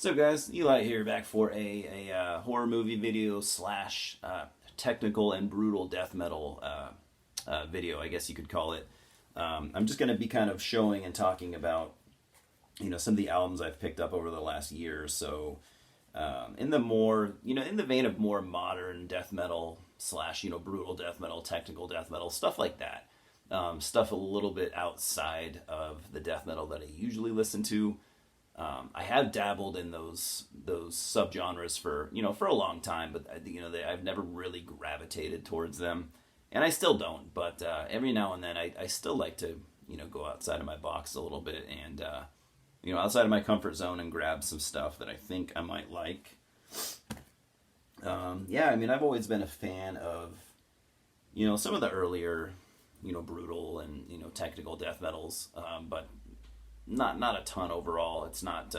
So guys, Eli here, back for a horror movie video slash technical and brutal death metal video, I guess you could call it. I'm just going to be kind of showing and talking about, some of the albums I've picked up over the last year or so, in the more, in the vein of more modern death metal slash, brutal death metal, technical death metal, stuff like that. Stuff a little bit outside of the death metal that I usually listen to. I have dabbled in those subgenres for a long time, but I've never really gravitated towards them, and I still don't. But every now and then, I still like to go outside of my box a little bit and outside of my comfort zone and grab some stuff that I think I might like. I've always been a fan of some of the earlier brutal and technical death metals, but not a ton overall. It's not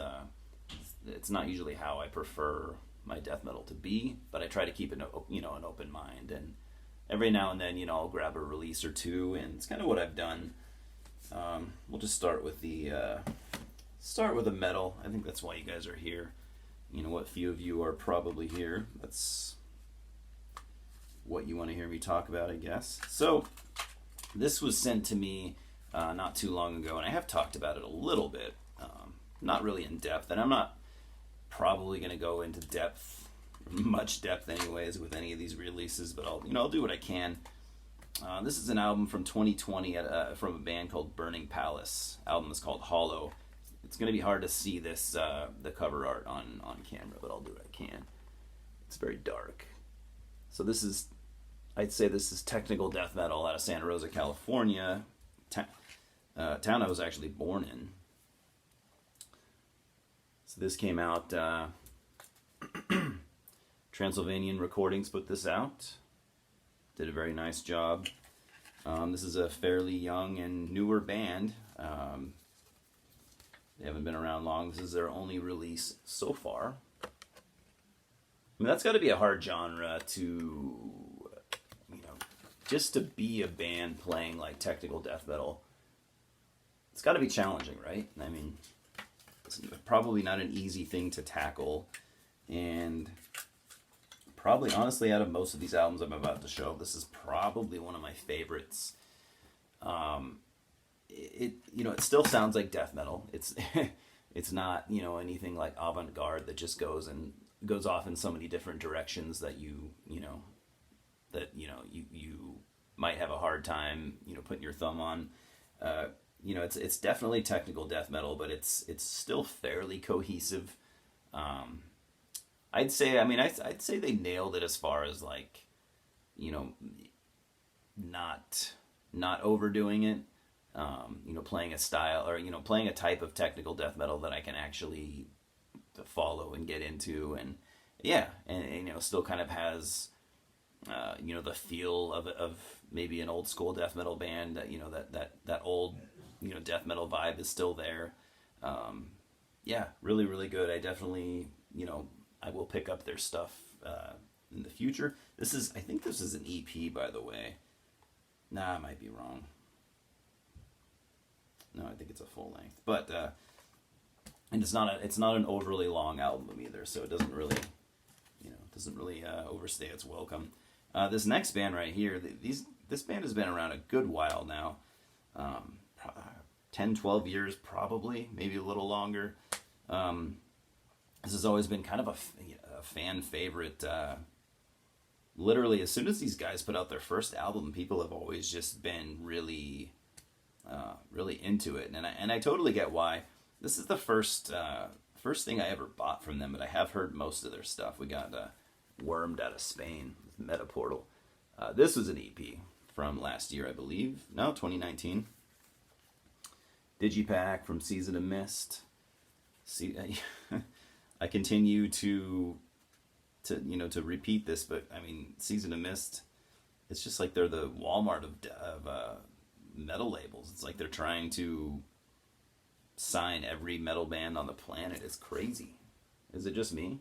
usually how I prefer my death metal to be, but I try to keep an open mind, and every now and then I'll grab a release or two, and it's kind of what I've done. We'll just start with the metal. I think that's why you guys are here. What few of you are probably here. That's what you want to hear me talk about, I guess. So this was sent to me not too long ago, and I have talked about it a little bit, not really in depth, and I'm not probably going to go into much depth anyways with any of these releases, but I'll do what I can. This is an album from 2020 from a band called Burning Palace. Album is called Hollow. It's going to be hard to see this the cover art on camera, but I'll do what I can. It's very dark. So I'd say this is technical death metal out of Santa Rosa, California. Town I was actually born in. So this came out, Transylvanian Recordings put this out. Did a very nice job. This is a fairly young and newer band. They haven't been around long. This is their only release so far. I mean, that's got to be a hard genre to, just to be a band playing like technical death metal. It's got to be challenging, right? I mean, it's probably not an easy thing to tackle, and probably, honestly, out of most of these albums I'm about to show, this is probably one of my favorites. It still sounds like death metal. It's not anything like avant-garde that just goes off in so many different directions that you might have a hard time putting your thumb on. It's definitely technical death metal, but it's still fairly cohesive. I'd say they nailed it as far as like, not overdoing it. Playing a style or playing a type of technical death metal that I can actually follow and get into, and still kind of has the feel of maybe an old school death metal band. That old death metal vibe is still there. Really, really good. I definitely I will pick up their stuff in the future. I think this is an EP, by the way. Nah, I might be wrong. No, I think it's a full length, but and it's not an overly long album either, so it doesn't really overstay its welcome. This next band right here, this band has been around a good while now, 10, 12 years probably, maybe a little longer. This has always been kind of a fan favorite. Literally, as soon as these guys put out their first album, people have always just been really into it, and I totally get why. This is the first thing I ever bought from them, but I have heard most of their stuff. We got Wormed out of Spain with Metaportal. This was an EP from last year, I believe. No, 2019. Digipack from Season of Mist. See, I continue to repeat this, but I mean, Season of Mist, it's just like they're the Walmart of metal labels. It's like they're trying to sign every metal band on the planet. It's crazy. Is it just me?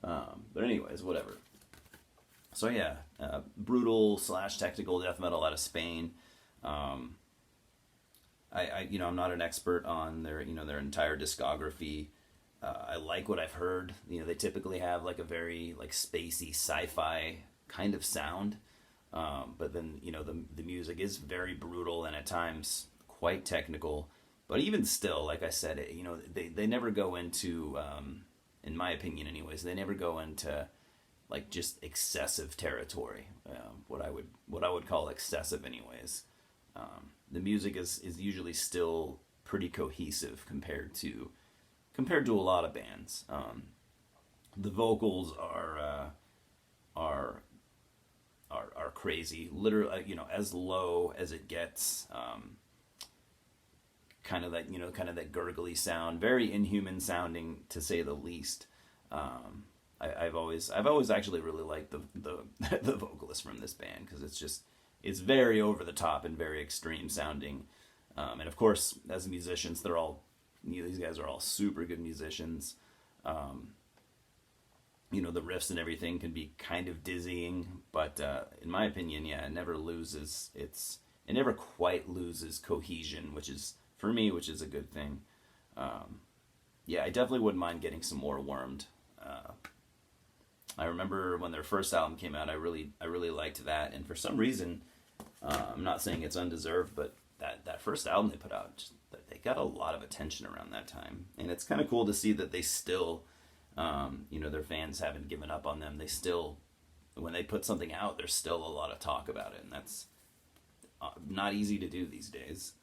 But anyways, whatever. So yeah, brutal / technical death metal out of Spain. I'm not an expert on their entire discography. I like what I've heard. They typically have like a very like spacey sci-fi kind of sound, but then the music is very brutal and at times quite technical. But even still, like I said, they never go into, in my opinion, anyways, they never go into like just excessive territory. What I would call excessive, anyways. The music is usually still pretty cohesive compared to a lot of bands. The vocals are crazy. Literally, as low as it gets. Kind of that gurgly sound, very inhuman sounding to say the least. I've always actually really liked the the vocalist from this band because it's very over the top and very extreme sounding. And of course, as musicians, these guys are all super good musicians. The riffs and everything can be kind of dizzying, but in my opinion, yeah, it never quite loses cohesion, which is a good thing. Yeah, I definitely wouldn't mind getting some more Wormed. I remember when their first album came out, I really liked that, and for some reason, I'm not saying it's undeserved, but that first album they put out, they got a lot of attention around that time, and it's kind of cool to see that they still, their fans haven't given up on them. They still, when they put something out, there's still a lot of talk about it, and that's not easy to do these days.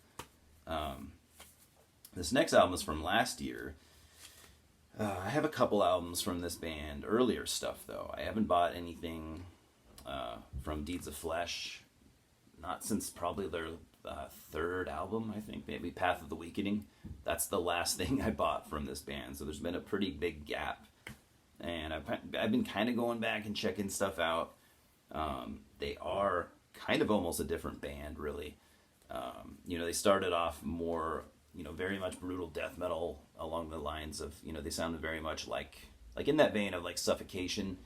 This next album is from last year. I have a couple albums from this band, earlier stuff though. I haven't bought anything from Deeds of Flesh, not since probably their third album, I think, maybe Path of the Weakening. That's the last thing I bought from this band, so there's been a pretty big gap. And I've been kind of going back and checking stuff out. They are kind of almost a different band, really. They started off more, very much brutal death metal along the lines of, they sounded very much like in that vein of like Suffocation,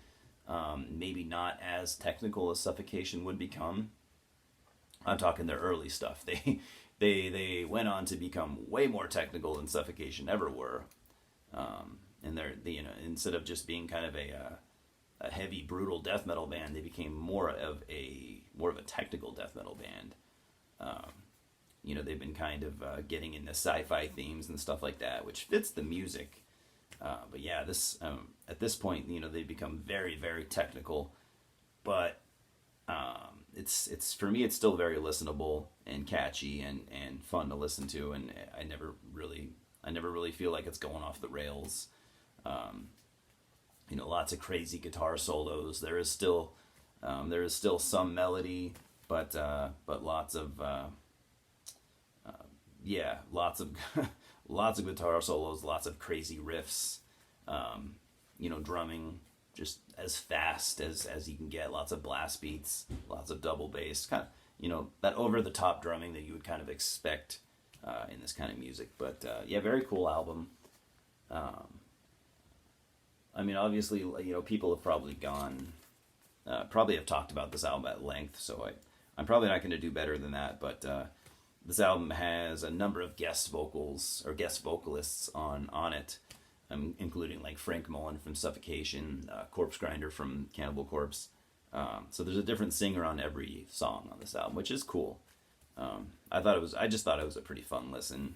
maybe not as technical as Suffocation would become. I'm talking their early stuff. They went on to become way more technical than Suffocation ever were. And instead of just being kind of a heavy brutal death metal band, they became more of a technical death metal band. They've been kind of getting into sci-fi themes and stuff like that, which fits the music. But yeah, at this point, they've become very, very technical. But it's for me, it's still very listenable and catchy and fun to listen to, and I never really feel like it's going off the rails. Lots of crazy guitar solos. There is still some melody, but lots of lots of guitar solos, lots of crazy riffs, drumming just as fast as you can get, lots of blast beats, lots of double bass, kind of, that over the top drumming that you would kind of expect in this kind of music. But very cool album. Obviously, people have probably have talked about this album at length, so I'm probably not going to do better than that, but this album has a number of guest vocals or guest vocalists on it, including like Frank Mullen from Suffocation, Corpse Grinder from Cannibal Corpse. So there's a different singer on every song on this album, which is cool. I just thought it was a pretty fun listen.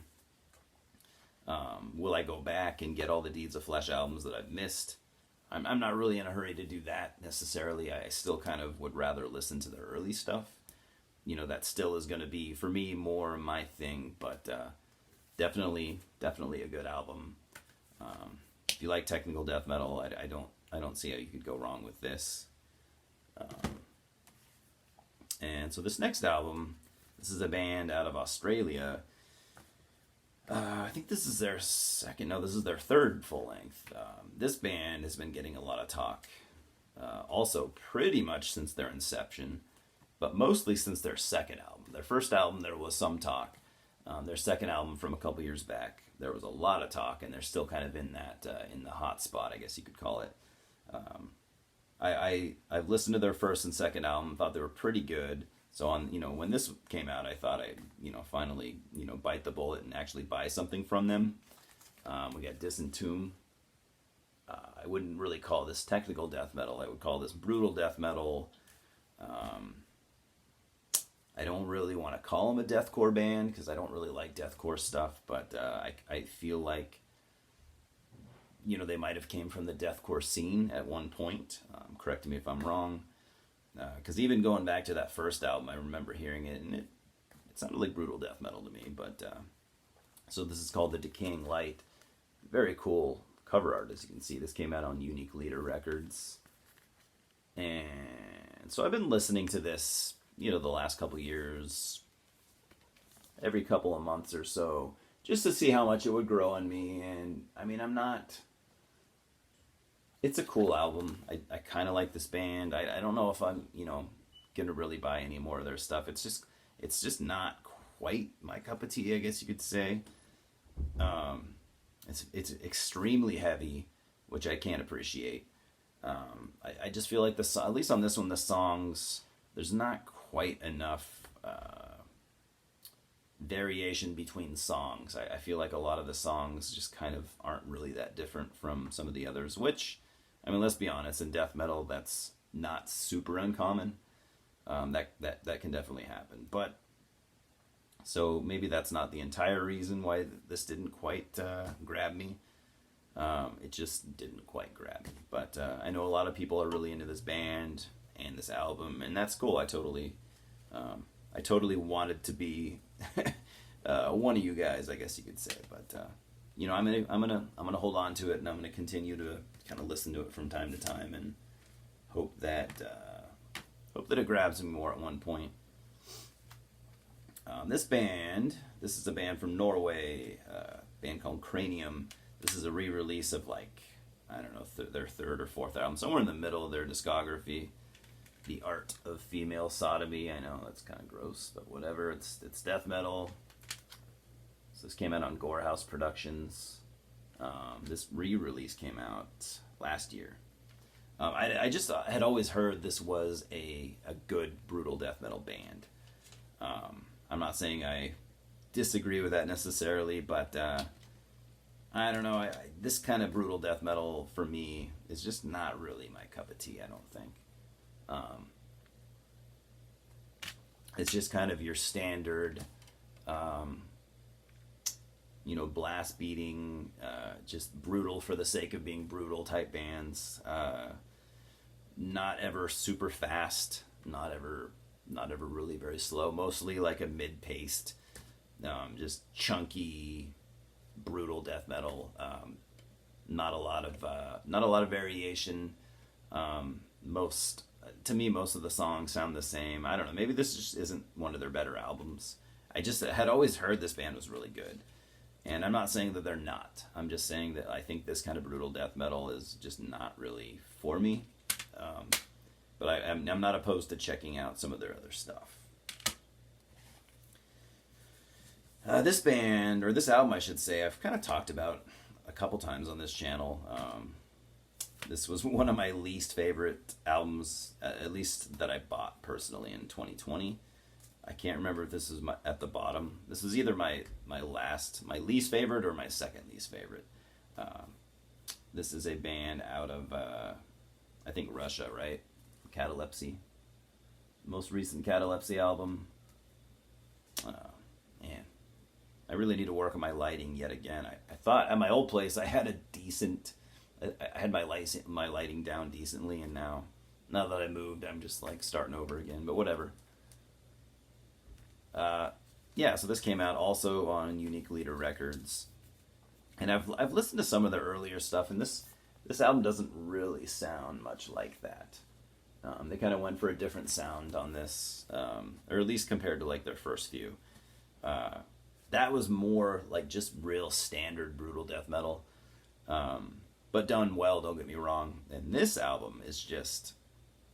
Will I go back and get all the Deeds of Flesh albums that I've missed? I'm not really in a hurry to do that necessarily. I still kind of would rather listen to the early stuff. That still is going to be, for me, more my thing, but definitely a good album. If you like technical death metal, I don't see how you could go wrong with this. And so this next album, this is a band out of Australia. I think this is their third full length. This band has been getting a lot of talk, also pretty much since their inception, but mostly since their second album. Their first album, there was some talk. Their second album from a couple years back, there was a lot of talk, and they're still kind of in that in the hot spot, I guess you could call it. I've listened to their first and second album, thought they were pretty good. So when this came out, I thought I'd finally bite the bullet and actually buy something from them. We got Disentomb wouldn't really call this technical death metal. I would call this brutal death metal. Um, I don't really want to call them a deathcore band because I don't really like deathcore stuff, but I feel like they might have came from the deathcore scene at one point. Correct me if I'm wrong. Because even going back to that first album, I remember hearing it, and it sounded like brutal death metal to me. But so this is called The Decaying Light. Very cool cover art, as you can see. This came out on Unique Leader Records. And so I've been listening to this, the last couple years, every couple of months or so, just to see how much it would grow on me. And I mean, it's a cool album. I kind of like this band. I don't know if I'm, gonna really buy any more of their stuff. It's just not quite my cup of tea, I guess you could say. It's extremely heavy, which I can't appreciate. I just feel like at least on this one, the songs, there's not quite enough variation between songs. I feel like a lot of the songs just kind of aren't really that different from some of the others, which, I mean, let's be honest, in death metal, that's not super uncommon. That can definitely happen. But so maybe that's not the entire reason why this didn't quite grab me. It just didn't quite grab me. But I know a lot of people are really into this band and this album, and that's cool. I totally wanted to be one of you guys, I guess you could say. But I'm gonna hold on to it, and I'm gonna continue to kind of listen to it from time to time, and hope that it grabs me more at one point. This is a band from Norway, a band called Cranium. This is a re-release of, like, I don't know, their third or fourth album, somewhere in the middle of their discography. The Art of Female Sodomy. I know that's kind of gross, but whatever. It's death metal. So this came out on Gorehouse Productions. This re-release came out last year. I just had always heard this was a good brutal death metal band. I'm not saying I disagree with that necessarily, but I don't know. This kind of brutal death metal for me is just not really my cup of tea, I don't think. It's just kind of your standard, blast beating, just brutal for the sake of being brutal type bands. Not ever super fast, not ever really very slow. Mostly like a mid-paced, just chunky, brutal death metal. Not a lot of variation. Most of the songs sound the same. I don't know. Maybe this just isn't one of their better albums. I just had always heard this band was really good. And I'm not saying that they're not. I'm just saying that I think this kind of brutal death metal is just not really for me. But I'm not opposed to checking out some of their other stuff. This band, or this album I should say, I've kind of talked about a couple times on this channel. This was one of my least favorite albums, at least that I bought personally in 2020. I can't remember if this is at the bottom. This is either my least favorite or my second least favorite. This is a band out of, I think, Russia, right? Catalepsy. Most recent Catalepsy album. Man, I really need to work on my lighting yet again. I thought at my old place I had I had my lighting down decently, and now that I moved, I'm just like starting over again. But whatever. So this came out also on Unique Leader Records, and I've listened to some of their earlier stuff, and this album doesn't really sound much like that. They kind of went for a different sound on this, or at least compared to like their first few. That was more like just real standard brutal death metal, but done well. Don't get me wrong. And this album is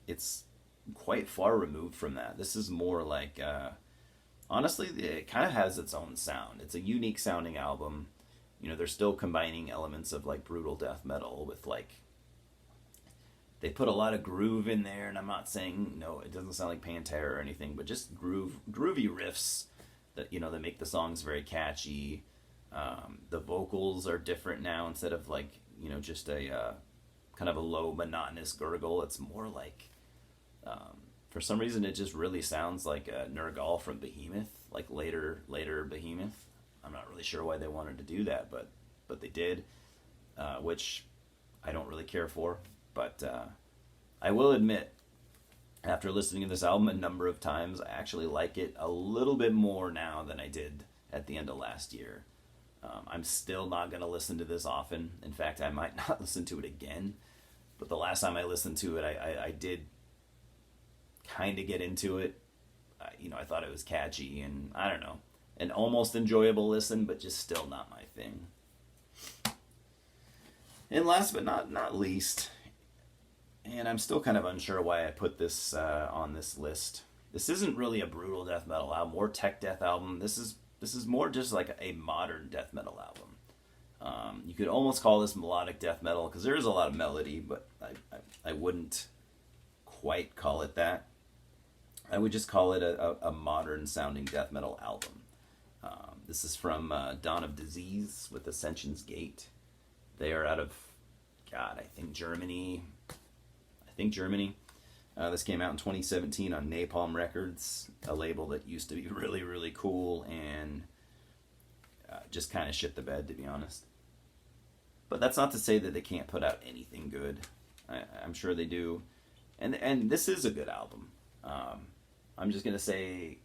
it's quite far removed from that. This is more like, honestly, it kind of has its own sound. It's a unique sounding album. They're still combining elements of like brutal death metal with like, they put a lot of groove in there, and I'm not saying, no, it doesn't sound like Pantera or anything, but just groovy riffs that, that make the songs very catchy. The vocals are different now, instead of like, just a kind of a low monotonous gurgle. It's more like, for some reason, it just really sounds like a Nergal from Behemoth, like later Behemoth. I'm not really sure why they wanted to do that, but they did, which I don't really care for. But I will admit, after listening to this album a number of times, I actually like it a little bit more now than I did at the end of last year. I'm still not going to listen to this often. In fact, I might not listen to it again. But the last time I listened to it, I did kind of get into it. I thought it was catchy, and I don't know, an almost enjoyable listen, but just still not my thing. And last but not least, and I'm still kind of unsure why I put this on this list. This isn't really a brutal death metal album or tech death album. This is more just like a modern death metal album. You could almost call this melodic death metal because there is a lot of melody, but I wouldn't quite call it that. I would just call it a modern sounding death metal album. This is from Dawn of Disease with Ascension's Gate. They are out of, I think Germany. This came out in 2017 on Napalm Records, a label that used to be really, really cool and just kind of shit the bed, to be honest. But that's not to say that they can't put out anything good. I'm sure they do. And this is a good album. I'm just going to say,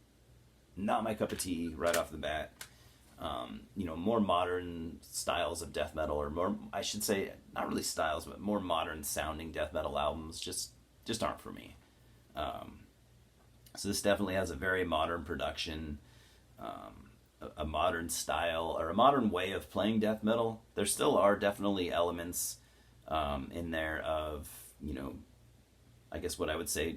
not my cup of tea right off the bat. More modern styles of death metal, or more, I should say, not really styles, but more modern sounding death metal albums just aren't for me. So this definitely has a very modern production, a modern style, or a modern way of playing death metal. There still are definitely elements in there of, I guess what I would say,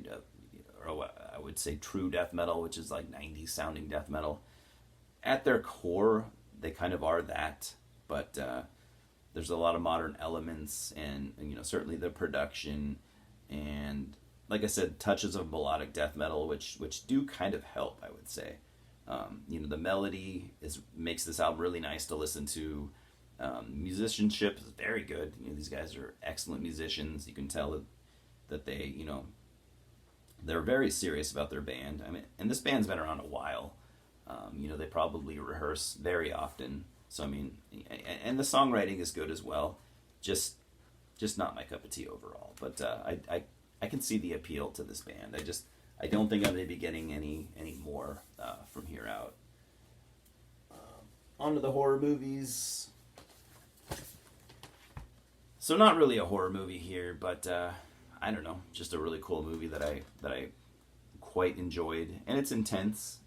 or what I would say true death metal, which is like 90s sounding death metal. At their core, they kind of are that, but there's a lot of modern elements, and certainly the production, and like I said, touches of melodic death metal, which do kind of help, I would say. The melody makes this album really nice to listen to. Musicianship is very good. These guys are excellent musicians. You can tell that they, they're very serious about their band. I mean, and this band's been around a while. They probably rehearse very often. So, I mean, and the songwriting is good as well. Just not my cup of tea overall. But I can see the appeal to this band. I don't think I'm going to be getting any more from here out. On to the horror movies. So not really a horror movie here, but I don't know, just a really cool movie that I quite enjoyed, and it's intense.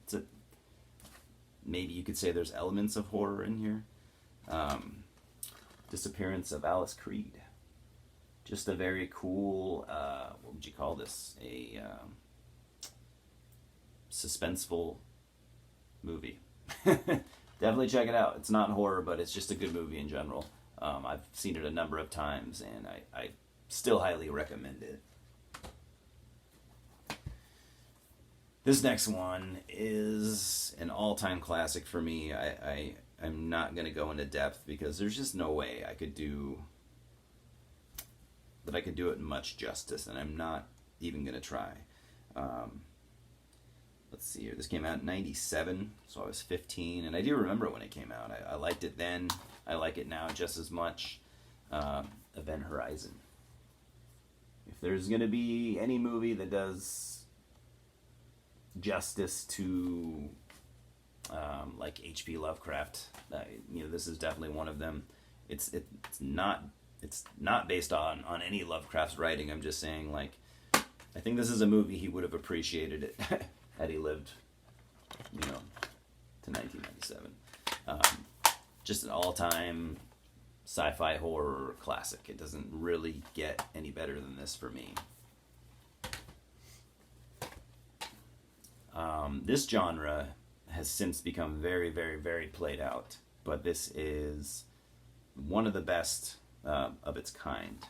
Maybe you could say there's elements of horror in here. Disappearance of Alice Creed. Just a very cool, what would you call this? A suspenseful movie. Definitely check it out. It's not horror, but it's just a good movie in general. I've seen it a number of times, and I still highly recommend it. This next one is an all-time classic for me. I'm not going to go into depth because there's just no way I could do it much justice, and I'm not even going to try. Let's see here. This came out in 97, so I was 15, and I do remember when it came out. I liked it then. I like it now just as much. Event Horizon. If there's going to be any movie that does justice to like H.P. Lovecraft, this is definitely one of them. It's not based on any Lovecraft's writing. I'm just saying, like, I think this is a movie he would have appreciated it had he lived, to 1997. Just an all-time sci-fi horror classic. It doesn't really get any better than this for me. This genre has since become very, very, very played out, but this is one of the best of its kind.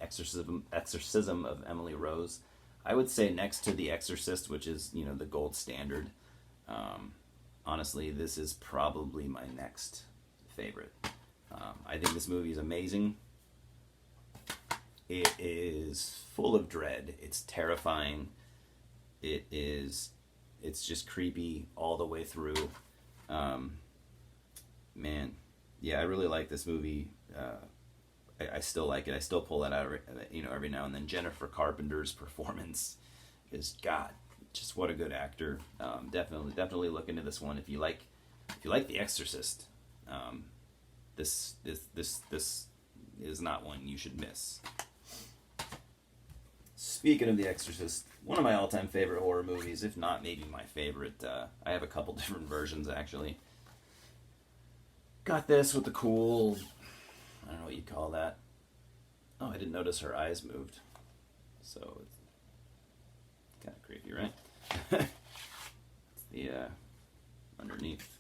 Exorcism of Emily Rose. I would say next to The Exorcist, which is, the gold standard. Honestly, this is probably my next favorite. I think this movie is amazing. It is full of dread. It's terrifying. It's just creepy all the way through. Um, Man, yeah, I really like this movie. I still like it. I still pull that out, every now and then. Jennifer Carpenter's performance is God, just what a good actor. Definitely look into this one if you like The Exorcist. This is not one you should miss. Speaking of The Exorcist, one of my all-time favorite horror movies, if not maybe my favorite. I have a couple different versions actually. Got this with the cool, I don't know what you'd call that. Oh, I didn't notice her eyes moved. So it's kind of creepy, right? It's the underneath.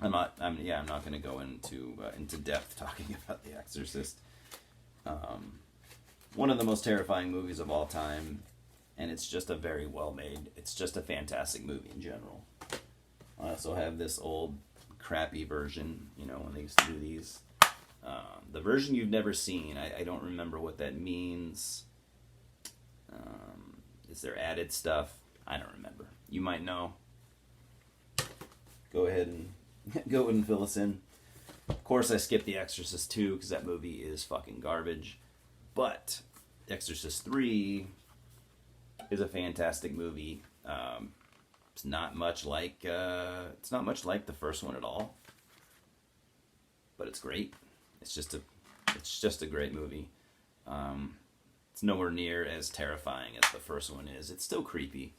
I'm not going to go into depth talking about The Exorcist. One of the most terrifying movies of all time, and it's just a very well made. It's just a fantastic movie in general. I also have this old crappy version, when they used to do these. The version you've never seen, I don't remember what that means. Is there added stuff? I don't remember. You might know. Go ahead and fill us in. Of course, I skipped The Exorcist 2 because that movie is fucking garbage. But Exorcist 3 is a fantastic movie. It's not much like the first one at all, but it's great. It's just a great movie. It's nowhere near as terrifying as the first one is. It's still creepy,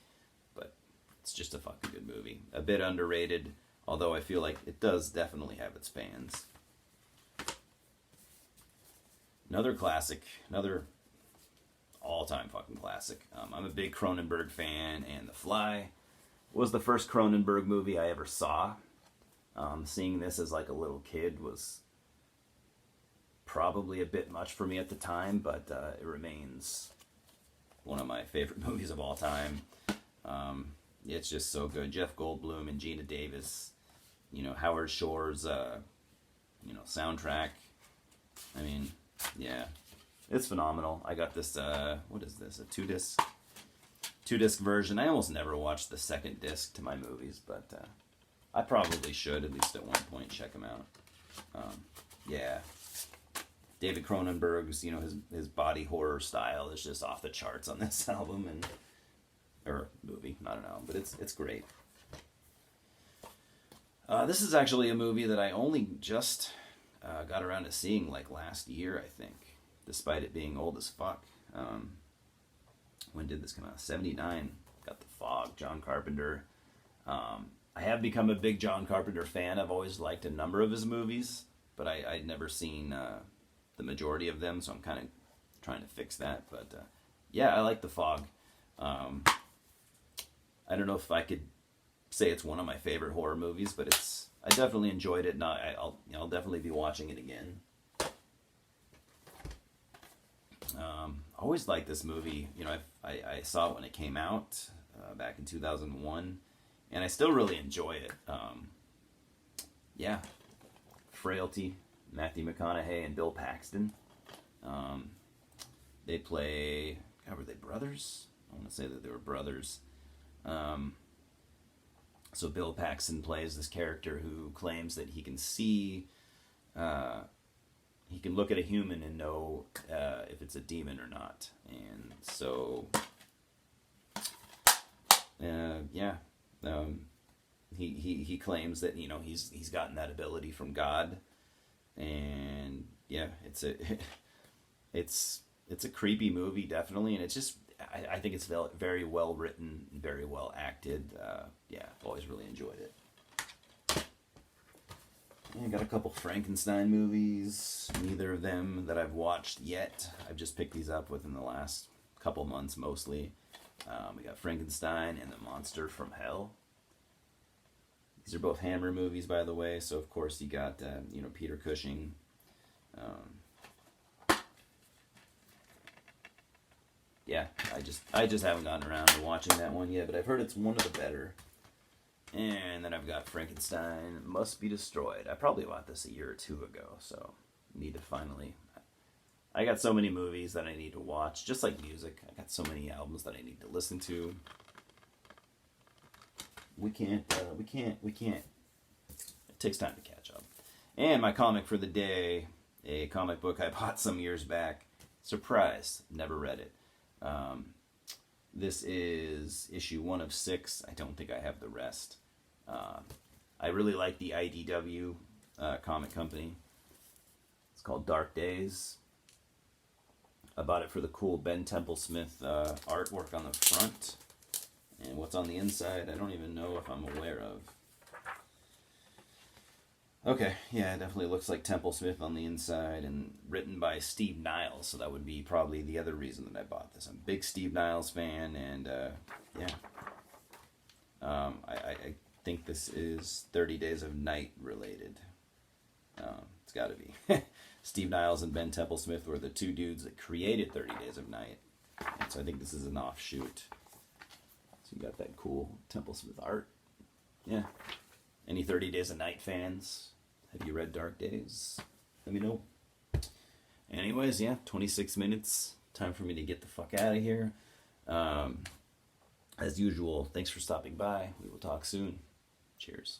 but it's just a fucking good movie. A bit underrated, although I feel like it does definitely have its fans. Another classic, another all-time fucking classic. I'm a big Cronenberg fan, and The Fly was the first Cronenberg movie I ever saw. Seeing this as like a little kid was probably a bit much for me at the time, but it remains one of my favorite movies of all time. It's just so good. Jeff Goldblum and Gina Davis, Howard Shore's, soundtrack. I mean, yeah, it's phenomenal. I got this, what is this, a two-disc version. I almost never watch the second disc to my movies, but I probably should, at least at one point, check them out. Yeah. David Cronenberg's, his body horror style is just off the charts on this album or movie, I don't know, but it's great. This is actually a movie that I only just got around to seeing like last year, I think, despite it being old as fuck. When did this come out? 1979. Got The Fog, John Carpenter. I have become a big John Carpenter fan. I've always liked a number of his movies, but I'd never seen the majority of them, so I'm kind of trying to fix that. But yeah, I like The Fog. I don't know if I could say it's one of my favorite horror movies, but I definitely enjoyed it, and I'll definitely be watching it again. Always liked this movie. I saw it when it came out back in 2001, and I still really enjoy it. Yeah, Frailty, Matthew McConaughey and Bill Paxton. They play. God, were they brothers? I want to say that they were brothers. So Bill Paxton plays this character who claims that he can see. He can look at a human and know if it's a demon or not. And so, he claims that he's gotten that ability from God, and yeah, it's a creepy movie, definitely, and it's just I think it's very well written, very well acted. Yeah, I've always really enjoyed it. I got a couple Frankenstein movies, neither of them that I've watched yet. I've just picked these up within the last couple months mostly. We got Frankenstein and The Monster from Hell. These are both Hammer movies, by the way, so of course you got, Peter Cushing. Yeah, I just haven't gotten around to watching that one yet, but I've heard it's one of the better. And then I've got Frankenstein Must Be Destroyed. I probably bought this a year or two ago, so need to finally... I got so many movies that I need to watch, just like music. I got so many albums that I need to listen to. We can't. It takes time to catch up. And my comic for the day, a comic book I bought some years back. Surprise, never read it. This is issue 1 of 6. I don't think I have the rest. I really like the IDW comic company. It's called Dark Days. I bought it for the cool Ben Temple-Smith artwork on the front. And what's on the inside, I don't even know if I'm aware of. Okay, yeah, it definitely looks like Temple-Smith on the inside, and written by Steve Niles, so that would be probably the other reason that I bought this. I'm a big Steve Niles fan, and yeah. I think this is 30 Days of Night related. It's got to be. Steve Niles and Ben Temple-Smith were the two dudes that created 30 Days of Night, and so I think this is an offshoot. So you got that cool Temple-Smith art. Yeah. Any 30 Days of Night fans? Have you read Dark Days? Let me know. Anyways, yeah, 26 minutes. Time for me to get the fuck out of here. As usual, thanks for stopping by. We will talk soon. Cheers.